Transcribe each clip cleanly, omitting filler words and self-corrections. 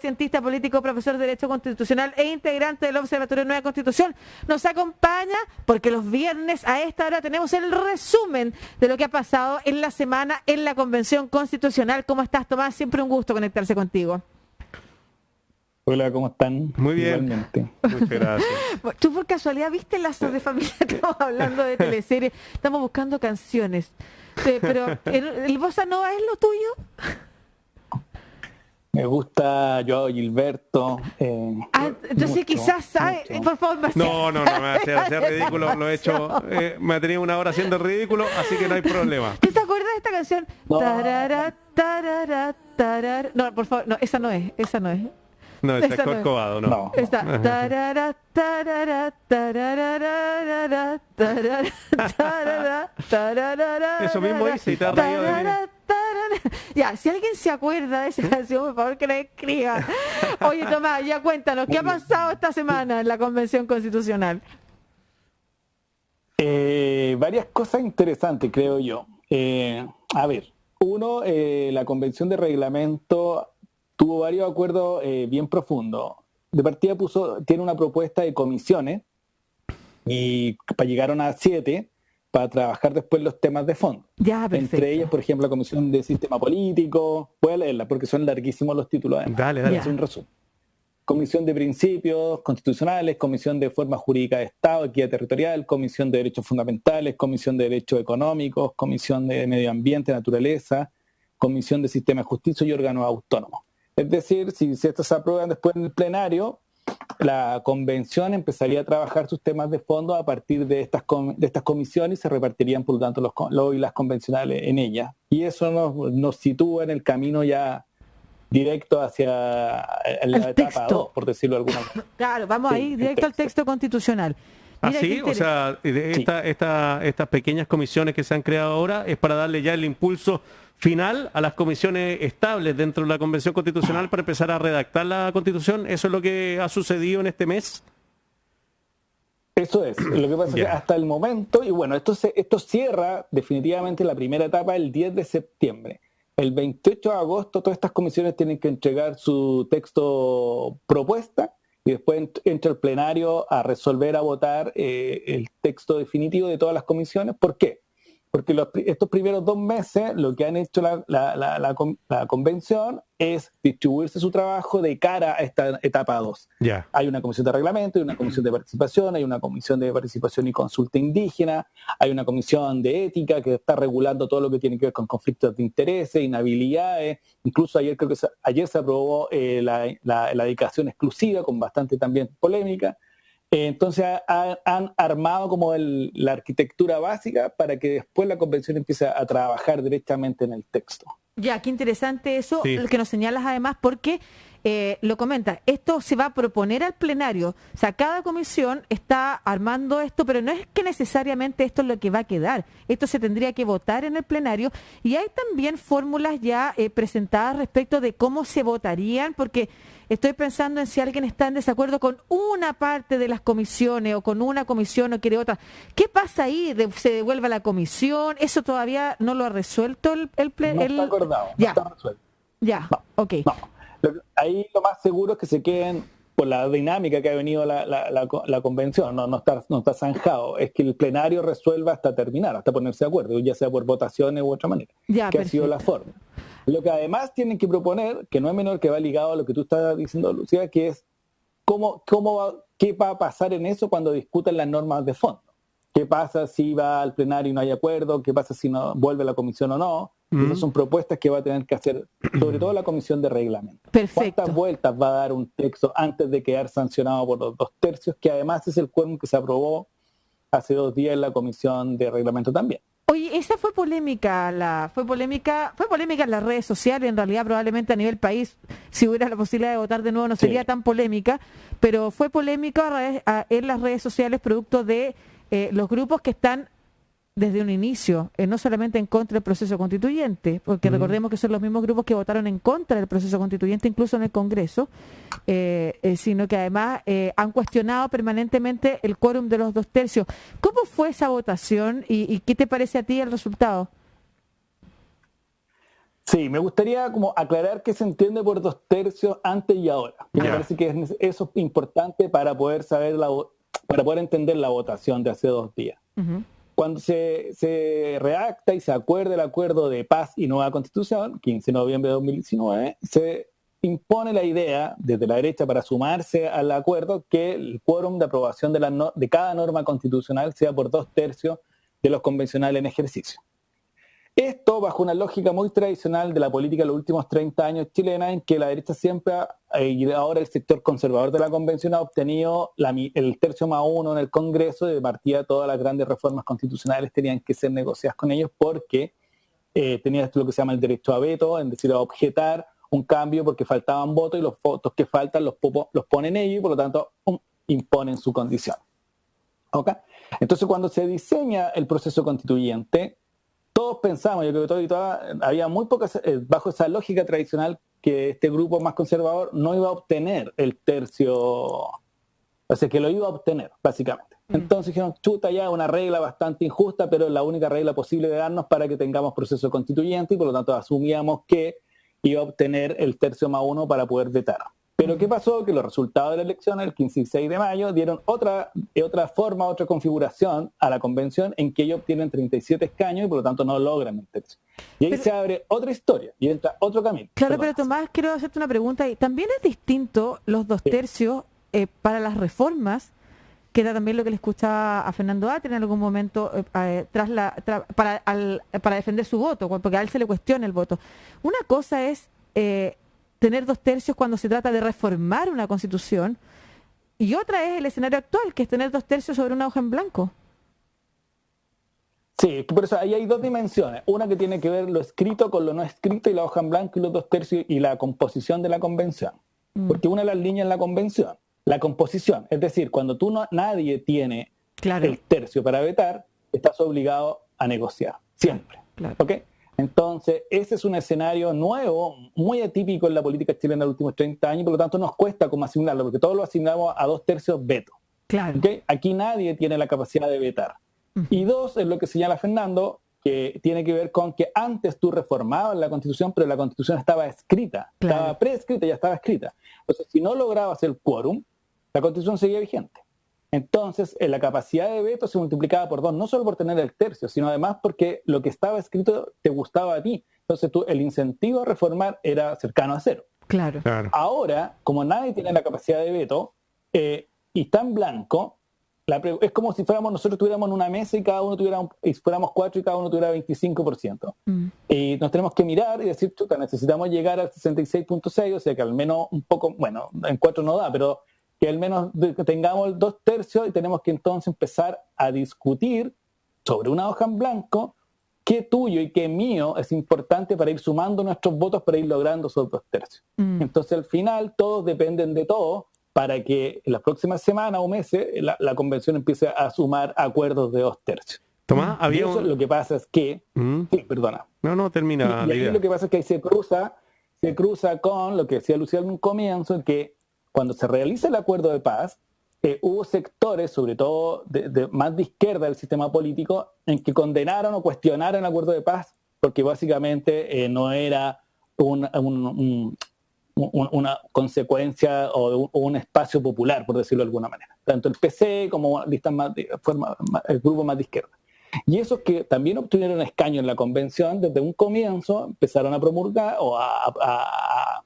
cientista político, profesor de Derecho Constitucional e integrante del Observatorio Nueva Constitución, nos acompaña porque los viernes a esta hora tenemos el resumen de lo que ha pasado en la semana en la Convención Constitucional. ¿Cómo estás, Tomás? Siempre un gusto conectarse contigo. Hola, ¿cómo están? Muy bien. Igualmente. Muchas gracias. ¿Tú por casualidad viste Lazos de Familia? Estamos hablando de teleseries, estamos buscando canciones. Pero ¿el bossa nova es lo tuyo? Me gusta Joao Gilberto. Entonces mucho, quizás sabe, por favor, No, me hace ridículo, lo he hecho, me ha tenido una hora haciendo el ridículo, así que no hay problema. ¿Tú te acuerdas de esta canción? No. Tarara, tarara, tarara. No, por favor, no, esa no es. No, ese es Esa no es. Corcovado, no. No. Está. Tarara, tarara, tararara, tarara, tarara, tarara, Eso mismo hice y te has reído de mí. tarara, tarara. Ya, si alguien se acuerda de esa canción, por favor que la escriba. Oye, Tomás, ya cuéntanos, ¿qué ha pasado esta semana en la Convención Constitucional? Varias cosas interesantes, creo yo. A ver, uno, la Convención de Reglamento tuvo varios acuerdos bien profundos. De partida tiene una propuesta de comisiones y llegaron a 7 para trabajar después los temas de fondo. Ya, perfecto. Entre ellas, por ejemplo, la Comisión de Sistema Político. Voy a leerla porque son larguísimos los títulos además. Dale. Ya. Es un resumen. Comisión de Principios Constitucionales, Comisión de Forma Jurídica de Estado, Equidad Territorial, Comisión de Derechos Fundamentales, Comisión de Derechos Económicos, Comisión de Medio Ambiente, Naturaleza, Comisión de Sistema de Justicia y órganos autónomos. Es decir, si estas se aprueban después en el plenario, la convención empezaría a trabajar sus temas de fondo a partir de estas comisiones y se repartirían, por lo tanto, los y las convencionales en ellas. Y eso nos sitúa en el camino ya directo hacia la etapa 2, por decirlo de alguna manera. Claro, vamos ahí directo al texto constitucional. Mira, Así, o sea, estas pequeñas comisiones que se han creado ahora es para darle ya el impulso final a las comisiones estables dentro de la Convención Constitucional para empezar a redactar la Constitución. ¿Eso es lo que ha sucedido en este mes? Eso es. Lo que pasa es que hasta el momento, y bueno, esto cierra definitivamente la primera etapa el 10 de septiembre. El 28 de agosto todas estas comisiones tienen que entregar su texto propuesta y después entra el plenario a resolver, a votar el texto definitivo de todas las comisiones. ¿Por qué? Porque estos primeros 2 meses lo que han hecho la convención es distribuirse su trabajo de cara a esta etapa 2. Ya. Hay una comisión de reglamento, hay una comisión de participación, hay una comisión de participación y consulta indígena, hay una comisión de ética que está regulando todo lo que tiene que ver con conflictos de intereses, inhabilidades. Incluso ayer se aprobó la dedicación exclusiva con bastante también polémica. Entonces han armado como la arquitectura básica para que después la convención empiece a trabajar directamente en el texto. Ya, qué interesante eso, Sí. lo que nos señalas además, porque lo comentas, esto se va a proponer al plenario, o sea, cada comisión está armando esto, pero no es que necesariamente esto es lo que va a quedar, esto se tendría que votar en el plenario, y hay también fórmulas ya presentadas respecto de cómo se votarían, porque estoy pensando en si alguien está en desacuerdo con una parte de las comisiones o con una comisión o quiere otra. ¿Qué pasa ahí? ¿Se devuelve a la comisión? ¿Eso todavía no lo ha resuelto el plenario? No está acordado, Ya. no está resuelto. Ya, No, ok. no. Ahí lo más seguro es que se queden por la dinámica que ha venido la convención, no está zanjado, es que el plenario resuelva hasta terminar, hasta ponerse de acuerdo, ya sea por votaciones u otra manera, Ya, que ha sido perfecto. la forma. Lo que además tienen que proponer, que no es menor, que va ligado a lo que tú estás diciendo, Lucía, que es qué va a pasar en eso cuando discutan las normas de fondo. ¿Qué pasa si va al plenario y no hay acuerdo? ¿Qué pasa si no vuelve a la comisión o no? Esas son propuestas que va a tener que hacer, sobre todo la comisión de reglamento. Perfecto. ¿Cuántas vueltas va a dar un texto antes de quedar sancionado por los 2/3? Que además es el quórum que se aprobó hace 2 días en la comisión de reglamento también. Oye, esa fue polémica en las redes sociales, en realidad probablemente a nivel país, si hubiera la posibilidad de votar de nuevo no sería tan polémica, pero fue polémica en las redes sociales producto de los grupos que están desde un inicio, no solamente en contra del proceso constituyente, porque recordemos que son los mismos grupos que votaron en contra del proceso constituyente, incluso en el Congreso, sino que además han cuestionado permanentemente el quórum de los 2/3. ¿Cómo fue esa votación y qué te parece a ti el resultado? Sí, me gustaría como aclarar qué se entiende por 2/3 antes y ahora. Me parece que eso es importante para poder saber para poder entender la votación de hace 2 días. Uh-huh. Cuando se redacta y se acuerda el acuerdo de paz y nueva constitución, 15 de noviembre de 2019, se impone la idea desde la derecha para sumarse al acuerdo que el quórum de aprobación de cada norma constitucional sea por 2/3 de los convencionales en ejercicio. Esto bajo una lógica muy tradicional de la política de los últimos 30 años chilena, en que la derecha siempre, y ahora el sector conservador de la convención, ha obtenido el 1/3 en el Congreso. De partida todas las grandes reformas constitucionales tenían que ser negociadas con ellos porque tenía lo que se llama el derecho a veto, es decir, a objetar un cambio porque faltaban votos, y los votos que faltan los ponen ellos y por lo tanto imponen su condición. ¿Okay? Entonces cuando se diseña el proceso constituyente, todos pensamos, yo creo que todos y todas, había muy pocas, bajo esa lógica tradicional, que este grupo más conservador no iba a obtener el tercio, o sea, que lo iba a obtener, básicamente. Entonces dijeron, chuta, ya una regla bastante injusta, pero es la única regla posible de darnos para que tengamos proceso constituyente, y por lo tanto asumíamos que iba a obtener el 1/3 para poder vetar. Pero ¿qué pasó? Que los resultados de la elección, el 15 y 6 de mayo, dieron otra forma, otra configuración a la convención, en que ellos obtienen 37 escaños y por lo tanto no logran el tercio. Y ahí se abre otra historia y entra otro camino. Claro, pero Tomás, quiero hacerte una pregunta. También es distinto los 2/3 para las reformas, que era también lo que le escuchaba a Fernando Atria en algún momento para defender su voto, porque a él se le cuestiona el voto. Una cosa es tener 2/3 cuando se trata de reformar una constitución, y otra es el escenario actual, que es tener 2/3 sobre una hoja en blanco. Sí, por eso ahí hay dos dimensiones. Una que tiene que ver lo escrito con lo no escrito, y la hoja en blanco y los 2/3 y la composición de la convención. Porque una de las líneas en la convención, la composición, es decir, cuando nadie tiene el tercio para vetar, estás obligado a negociar, siempre. Claro. ¿Okay? Entonces, ese es un escenario nuevo, muy atípico en la política chilena de los últimos 30 años, por lo tanto nos cuesta como asignarlo, porque todos lo asignamos a 2/3 veto. Claro. ¿Okay? Aquí nadie tiene la capacidad de vetar. Y dos, es lo que señala Fernando, que tiene que ver con que antes tú reformabas la Constitución, pero la Constitución estaba escrita, estaba preescrita, ya estaba escrita. Entonces, si no lograbas el quórum, la Constitución seguía vigente. Entonces, la capacidad de veto se multiplicaba por 2, no solo por tener el tercio, sino además porque lo que estaba escrito te gustaba a ti. Entonces, el incentivo a reformar era cercano a 0. Claro. Ahora, como nadie tiene la capacidad de veto y está en blanco, es como si nosotros tuviéramos una mesa y fuéramos 4 y cada uno tuviera 25%. Y nos tenemos que mirar y decir, chuta, necesitamos llegar al 66.6, o sea que al menos un poco, bueno, en 4 no da, pero que al menos tengamos el 2/3, y tenemos que entonces empezar a discutir sobre una hoja en blanco qué tuyo y qué mío es importante para ir sumando nuestros votos para ir logrando esos 2/3. Entonces al final todos dependen de todos para que en las próximas semanas o meses la convención empiece a sumar acuerdos de 2/3. Tomás, lo que pasa es que... Sí, perdona. No, termina. Y ahí lo que pasa es que ahí se cruza con lo que decía Luciano en un comienzo, en que cuando se realiza el acuerdo de paz, hubo sectores, sobre todo más de izquierda del sistema político, en que condenaron o cuestionaron el acuerdo de paz, porque básicamente no era una consecuencia o un espacio popular, por decirlo de alguna manera. Tanto el PC como el grupo más de izquierda. Y esos que también obtuvieron escaño en la convención, desde un comienzo empezaron a promulgar o a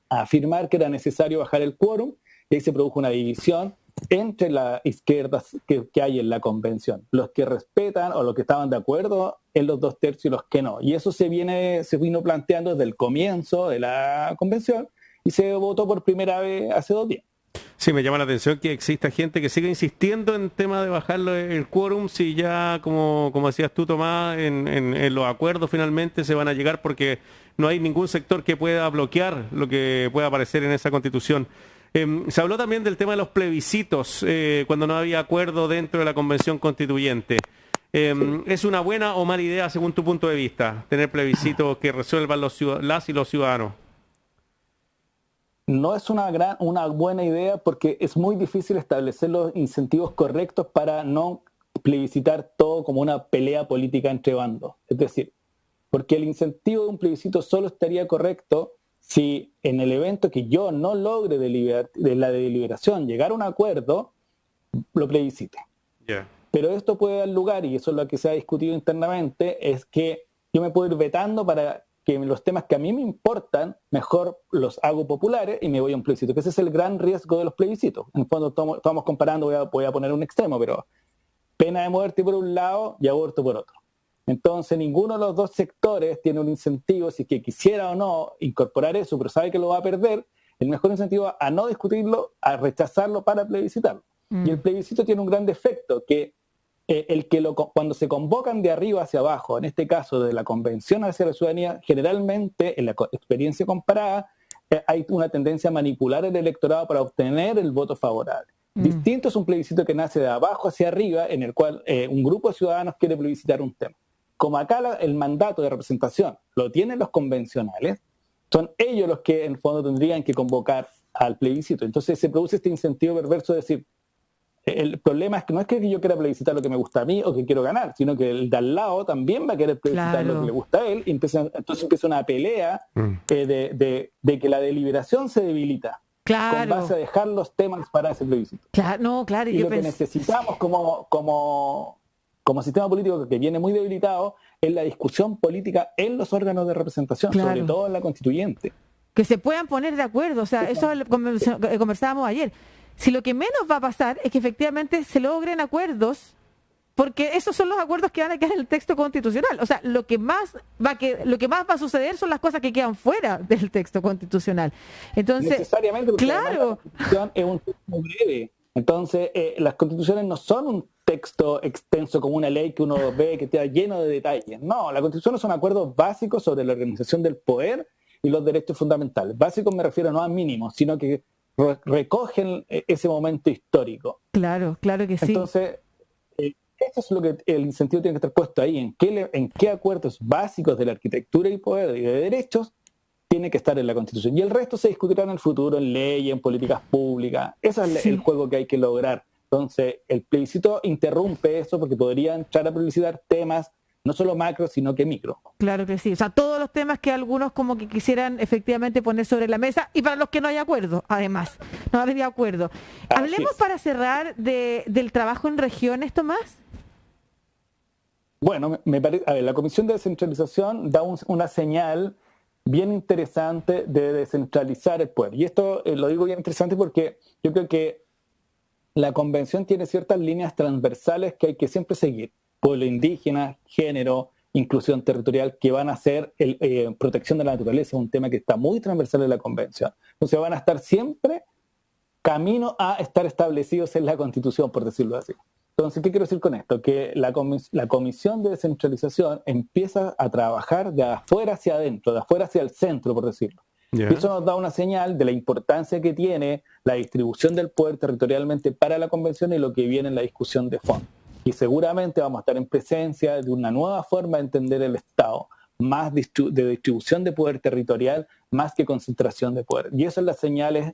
afirmar que era necesario bajar el quórum, y ahí se produjo una división entre las izquierdas que hay en la convención, los que respetan o los que estaban de acuerdo en los 2/3 y los que no. Y eso se vino planteando desde el comienzo de la convención y se votó por primera vez hace 2 días. Sí, me llama la atención que exista gente que siga insistiendo en tema de bajarlo el quórum, si ya, como decías tú, Tomás, en los acuerdos finalmente se van a llegar, porque no hay ningún sector que pueda bloquear lo que pueda aparecer en esa Constitución. Se habló también del tema de los plebiscitos, cuando no había acuerdo dentro de la Convención Constituyente. ¿Es una buena o mala idea, según tu punto de vista, tener plebiscitos que resuelvan las y los ciudadanos? No es una buena idea, porque es muy difícil establecer los incentivos correctos para no plebiscitar todo como una pelea política entre bandos. Es decir, porque el incentivo de un plebiscito solo estaría correcto si en el evento que yo no logre de la deliberación llegar a un acuerdo, lo plebiscite. Yeah. Pero esto puede dar lugar, y eso es lo que se ha discutido internamente, es que yo me puedo ir vetando para que los temas que a mí me importan, mejor los hago populares y me voy a un plebiscito, que ese es el gran riesgo de los plebiscitos. En el fondo estamos comparando, voy a poner un extremo, pero pena de muerte por un lado y aborto por otro. Entonces ninguno de los dos sectores tiene un incentivo, si es que quisiera o no incorporar eso, pero sabe que lo va a perder, el mejor incentivo a no discutirlo, a rechazarlo para plebiscitarlo. Y el plebiscito tiene un gran defecto, que cuando se convocan de arriba hacia abajo, en este caso de la convención hacia la ciudadanía, generalmente en la experiencia comparada hay una tendencia a manipular el electorado para obtener el voto favorable. Distinto es un plebiscito que nace de abajo hacia arriba, en el cual un grupo de ciudadanos quiere plebiscitar un tema. Como acá el mandato de representación lo tienen los convencionales, son ellos los que en el fondo tendrían que convocar al plebiscito. Entonces se produce este incentivo perverso de decir, el problema es que no es que yo quiera plebiscitar lo que me gusta a mí o que quiero ganar, sino que el de al lado también va a querer plebiscitar lo que le gusta a él, y entonces empieza una pelea de que la deliberación se debilita con base a dejar los temas para ese plebiscito. Claro, y lo que necesitamos como sistema político, que viene muy debilitado, es la discusión política en los órganos de representación, sobre todo en la constituyente. Que se puedan poner de acuerdo, o sea, eso conversábamos ayer. Si lo que menos va a pasar es que efectivamente se logren acuerdos, porque esos son los acuerdos que van a quedar en el texto constitucional. O sea, lo que más va a suceder son las cosas que quedan fuera del texto constitucional. Entonces, necesariamente, porque la constitución es un texto breve. Entonces, las constituciones no son un texto extenso como una ley que uno ve que está lleno de detalles. No, las constituciones son acuerdos básicos sobre la organización del poder y los derechos fundamentales. Básicos me refiero no a mínimos, sino que recogen ese momento histórico. Claro que sí. Entonces, eso es lo que el incentivo tiene que estar puesto ahí, en qué acuerdos básicos de la arquitectura y poder y de derechos tiene que estar en la Constitución. Y el resto se discutirá en el futuro, en leyes, en políticas públicas. Ese es el juego que hay que lograr. Entonces, el plebiscito interrumpe eso porque podría entrar a plebiscitar temas no solo macro, sino que micro. Claro que sí. O sea, todos los temas que algunos como que quisieran efectivamente poner sobre la mesa, y para los que no hay acuerdo, además. No hay acuerdo. Hablemos para cerrar del trabajo en regiones, Tomás. Bueno, me parece, a ver, la Comisión de Descentralización da una señal bien interesante de descentralizar el poder. Y esto lo digo bien interesante porque yo creo que la convención tiene ciertas líneas transversales que hay que siempre seguir. Pueblo indígena, género, inclusión territorial, que van a ser protección de la naturaleza, un tema que está muy transversal en la convención. Entonces van a estar siempre camino a estar establecidos en la Constitución, por decirlo así. Entonces, ¿qué quiero decir con esto? Que la Comisión de Descentralización empieza a trabajar de afuera hacia adentro, de afuera hacia el centro, por decirlo. Yeah. Y eso nos da una señal de la importancia que tiene la distribución del poder territorialmente para la convención y lo que viene en la discusión de fondo. Y seguramente vamos a estar en presencia de una nueva forma de entender el Estado, más de distribución de poder territorial, más que concentración de poder. Y esas son las señales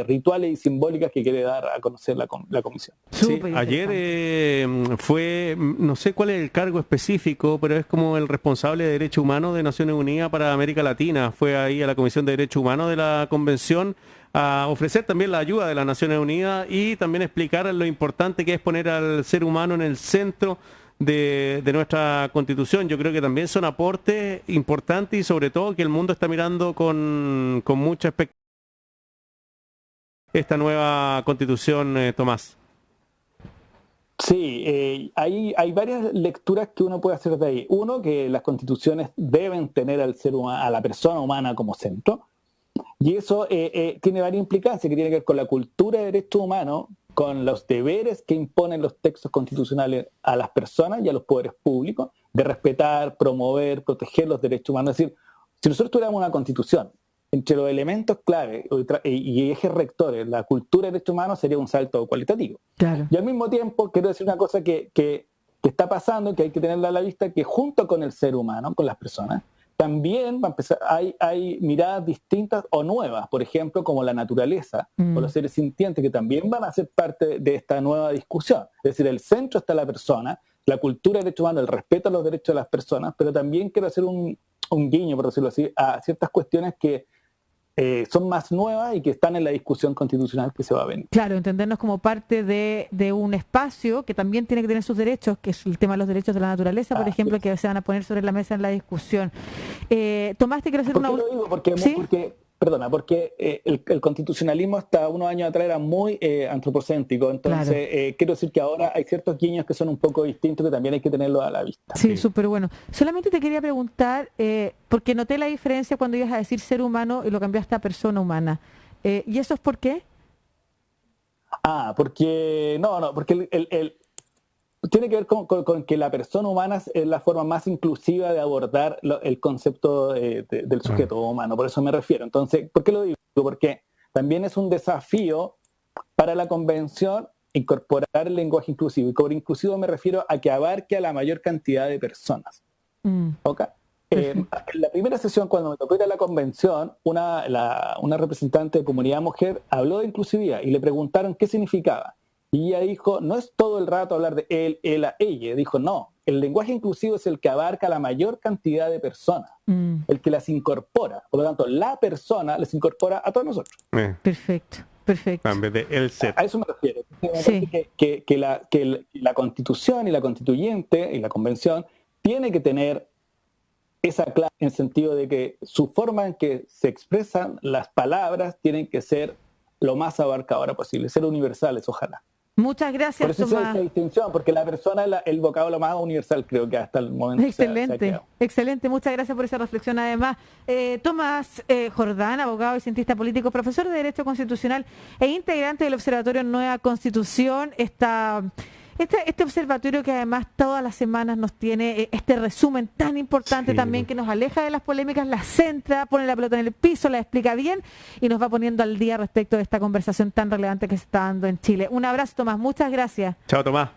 rituales y simbólicas que quiere dar a conocer la Comisión. Sí, ayer fue, no sé cuál es el cargo específico, pero es como el responsable de Derechos Humanos de Naciones Unidas para América Latina. Fue ahí a la Comisión de Derechos Humanos de la Convención a ofrecer también la ayuda de las Naciones Unidas y también explicar lo importante que es poner al ser humano en el centro de nuestra Constitución. Yo creo que también son aportes importantes y sobre todo que el mundo está mirando con mucha expectativa esta nueva Constitución, Tomás. Sí, hay varias lecturas que uno puede hacer de ahí. Uno, que las constituciones deben tener al ser humano, a la persona humana como centro. Y eso tiene varias implicancias que tienen que ver con la cultura de derechos humanos, con los deberes que imponen los textos constitucionales a las personas y a los poderes públicos, de respetar, promover, proteger los derechos humanos. Es decir, si nosotros tuviéramos una constitución, entre los elementos clave y ejes rectores, la cultura de derechos humanos sería un salto cualitativo. Claro. Y al mismo tiempo, quiero decir una cosa que está pasando, que hay que tenerla a la vista, que junto con el ser humano, con las personas, también va a empezar, hay miradas distintas o nuevas, por ejemplo, como la naturaleza o los seres sintientes, que también van a ser parte de esta nueva discusión. Es decir, el centro está la persona, la cultura de derechos humanos, el respeto a los derechos de las personas, pero también quiero hacer un guiño, por decirlo así, a ciertas cuestiones que son más nuevas y que están en la discusión constitucional que se va a venir. Claro, entendernos como parte de un espacio que también tiene que tener sus derechos, que es el tema de los derechos de la naturaleza, por ejemplo, que se van a poner sobre la mesa en la discusión. Tomás, te quiero hacer una... ¿Por qué lo digo? Porque, ¿Sí? porque el constitucionalismo hasta unos años atrás era muy antropocéntrico, entonces Claro. quiero decir que ahora hay ciertos guiños que son un poco distintos que también hay que tenerlos a la vista. Sí, súper bueno. Solamente te quería preguntar, porque noté la diferencia cuando ibas a decir ser humano y lo cambiaste a persona humana. ¿Y eso es por qué? Porque tiene que ver con que la persona humana es la forma más inclusiva de abordar el concepto del sujeto humano, por eso me refiero. Entonces, ¿por qué lo digo? Porque también es un desafío para la convención incorporar el lenguaje inclusivo. Y por inclusivo me refiero a que abarque a la mayor cantidad de personas. ¿Okay? En la primera sesión, cuando me tocó ir a la convención, una representante de comunidad mujer habló de inclusividad y le preguntaron qué significaba. Y ella dijo, no es todo el rato hablar de él, ella. Dijo, no, el lenguaje inclusivo es el que abarca la mayor cantidad de personas, el que las incorpora. Por lo tanto, la persona les incorpora a todos nosotros. Perfecto. En vez de el ser. A eso me refiero. Sí. Que la Constitución y la constituyente y la convención tiene que tener esa clave en el sentido de que su forma en que se expresan las palabras tienen que ser lo más abarcadora posible, ser universales, ojalá. Muchas gracias, Por eso Tomás. esa distinción, porque la persona es el vocablo más universal, creo que hasta el momento Excelente, excelente. Muchas gracias por esa reflexión. Además, Tomás Jordán, abogado y cientista político, profesor de Derecho Constitucional e integrante del Observatorio Nueva Constitución, este observatorio que además todas las semanas nos tiene este resumen tan importante también que nos aleja de las polémicas, las centra, pone la pelota en el piso, la explica bien y nos va poniendo al día respecto de esta conversación tan relevante que se está dando en Chile. Un abrazo, Tomás. Muchas gracias. Chao, Tomás.